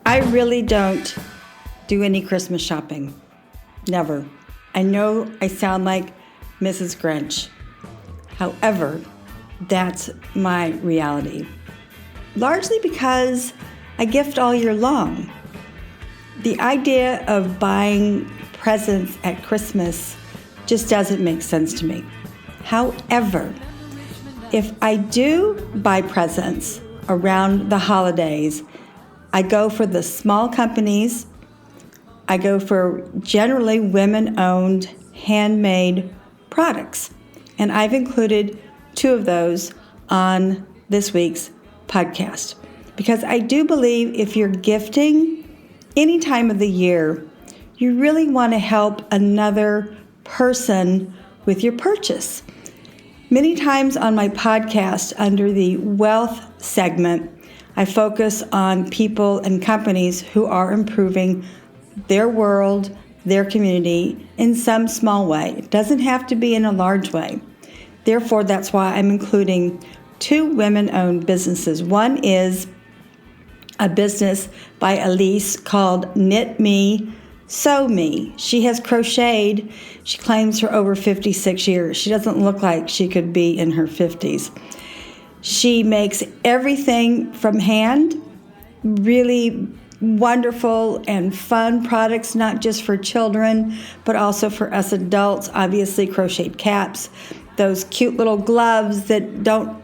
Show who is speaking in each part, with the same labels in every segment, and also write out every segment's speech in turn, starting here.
Speaker 1: I really don't do any Christmas shopping. Never. I know I sound like Mrs. Grinch. However, that's my reality. Largely because I gift all year long. The idea of buying presents at Christmas just doesn't make sense to me. However, if I do buy presents around the holidays, I go for the small companies. I go for generally women-owned, handmade products. And I've included 2 of those on this week's podcast. Because I do believe if you're gifting any time of the year, you really want to help another person with your purchase. Many times on my podcast, under the wealth segment, I focus on people and companies who are improving their world, their community in some small way. It doesn't have to be in a large way. Therefore, that's why I'm including 2 women-owned businesses. One is a business by Elise called Knit Me, Sew Me. She has crocheted, she claims, for over 56 years. She doesn't look like she could be in her 50s. She makes everything from hand, really wonderful and fun products, not just for children, but also for us adults. Obviously, crocheted caps, those cute little gloves that don't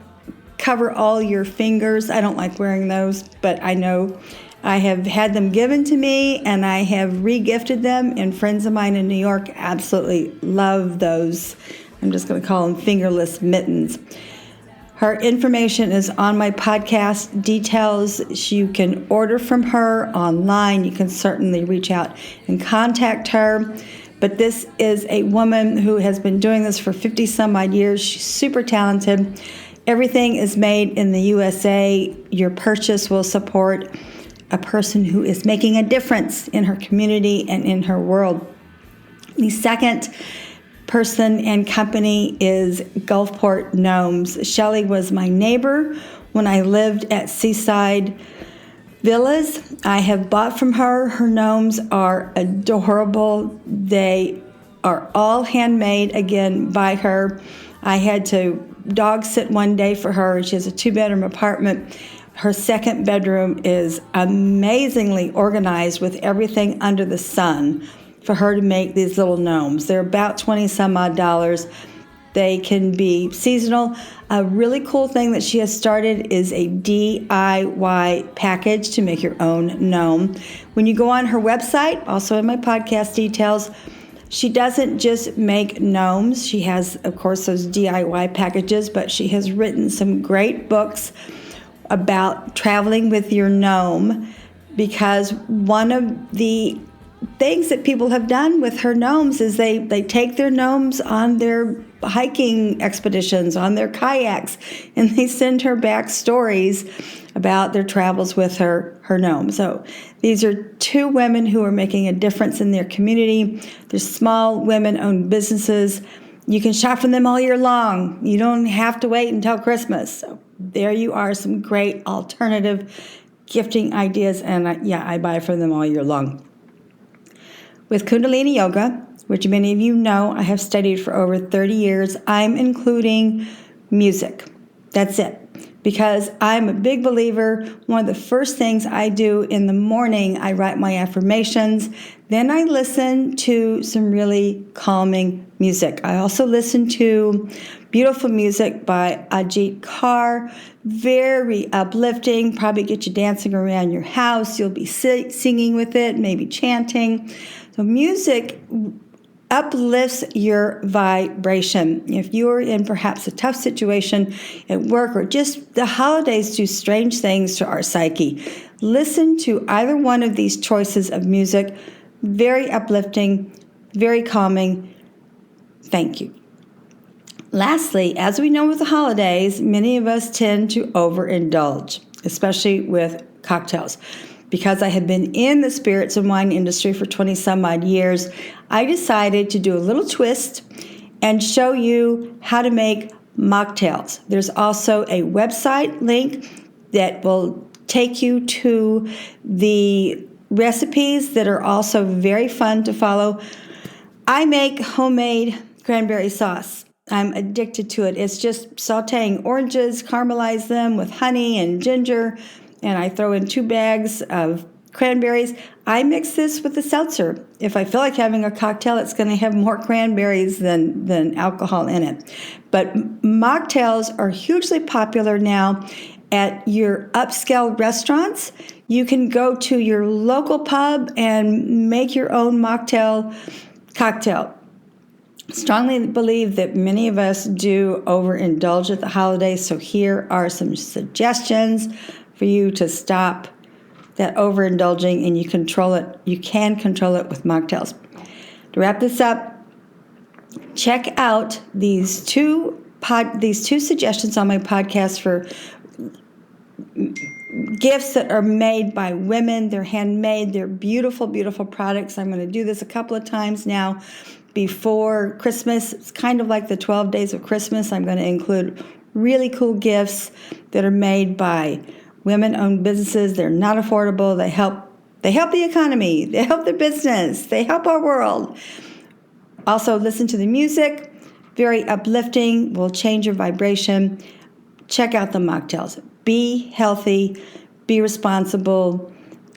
Speaker 1: cover all your fingers. I don't like wearing those, but I know I have had them given to me and I have re-gifted them, and friends of mine in New York absolutely love those. I'm just going to call them fingerless mittens. Her information is on my podcast details. You can order from her online. You can certainly reach out and contact her. But this is a woman who has been doing this for 50 some odd years. She's super talented. Everything is made in the USA. Your purchase will support a person who is making a difference in her community and in her world. The second person and company is Gulfport Gnomes. Shirley was my neighbor when I lived at Seaside Villas. I have bought from her. Her gnomes are adorable. They are all handmade, again, by her. I had to dog sit one day for her. She has a 2-bedroom apartment. Her 2nd bedroom is amazingly organized with everything under the sun for her to make these little gnomes. They're about 20 some odd dollars. They can be seasonal. A really cool thing that she has started is a DIY package to make your own gnome. When you go on her website, also in my podcast details, she doesn't just make gnomes. She has, of course, those DIY packages, but she has written some great books about traveling with your gnome, because one of the things that people have done with her gnomes is they take their gnomes on their hiking expeditions, on their kayaks, and they send her back stories about their travels with her gnome. So these are 2 women who are making a difference in their community. They're small women-owned businesses. You can shop from them all year long. You don't have to wait until Christmas. So there you are, some great alternative gifting ideas, and I buy from them all year long. With Kundalini Yoga, which many of you know I have studied for over 30 years, I'm including music. That's it. Because I'm a big believer, one of the first things I do in the morning, I write my affirmations. Then I listen to some really calming music. I also listen to beautiful music by Ajit Kaur, very uplifting, probably get you dancing around your house. You'll be singing with it, maybe chanting. So music uplifts your vibration. If you're in perhaps a tough situation at work, or just the holidays do strange things to our psyche, listen to either one of these choices of music. Very uplifting, very calming. Thank you. Lastly, as we know with the holidays, many of us tend to overindulge, especially with cocktails. Because I have been in the spirits and wine industry for 20 some odd years, I decided to do a little twist and show you how to make mocktails. There's also a website link that will take you to the recipes that are also very fun to follow. I make homemade cranberry sauce. I'm addicted to it. It's just sauteing oranges, caramelize them with honey and ginger, and I throw in 2 bags of cranberries. I mix this with the seltzer. If I feel like having a cocktail, it's going to have more cranberries than alcohol in it. But mocktails are hugely popular now at your upscale restaurants. You can go to your local pub and make your own mocktail cocktail. Strongly believe that many of us do overindulge at the holidays, so here are some suggestions for you to stop that overindulging, and you can control it with mocktails. To wrap this up, check out these two suggestions on my podcast for gifts that are made by women. They're handmade. They're beautiful, beautiful products. I'm going to do this a couple of times now before Christmas. It's kind of like the 12 days of Christmas. I'm going to include really cool gifts that are made by women-owned businesses. They're not affordable. They help the economy. They help the business. They help our world. Also, listen to the music. Very uplifting. Will change your vibration. Check out the mocktails. Be healthy. Be responsible.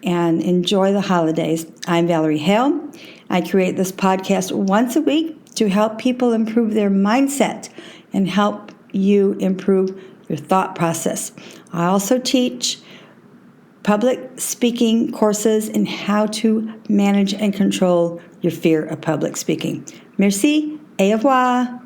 Speaker 1: And enjoy the holidays. I'm Valerie Hale. I create this podcast once a week to help people improve their mindset and help you improve your thought process. I also teach public speaking courses in how to manage and control your fear of public speaking. Merci, au revoir.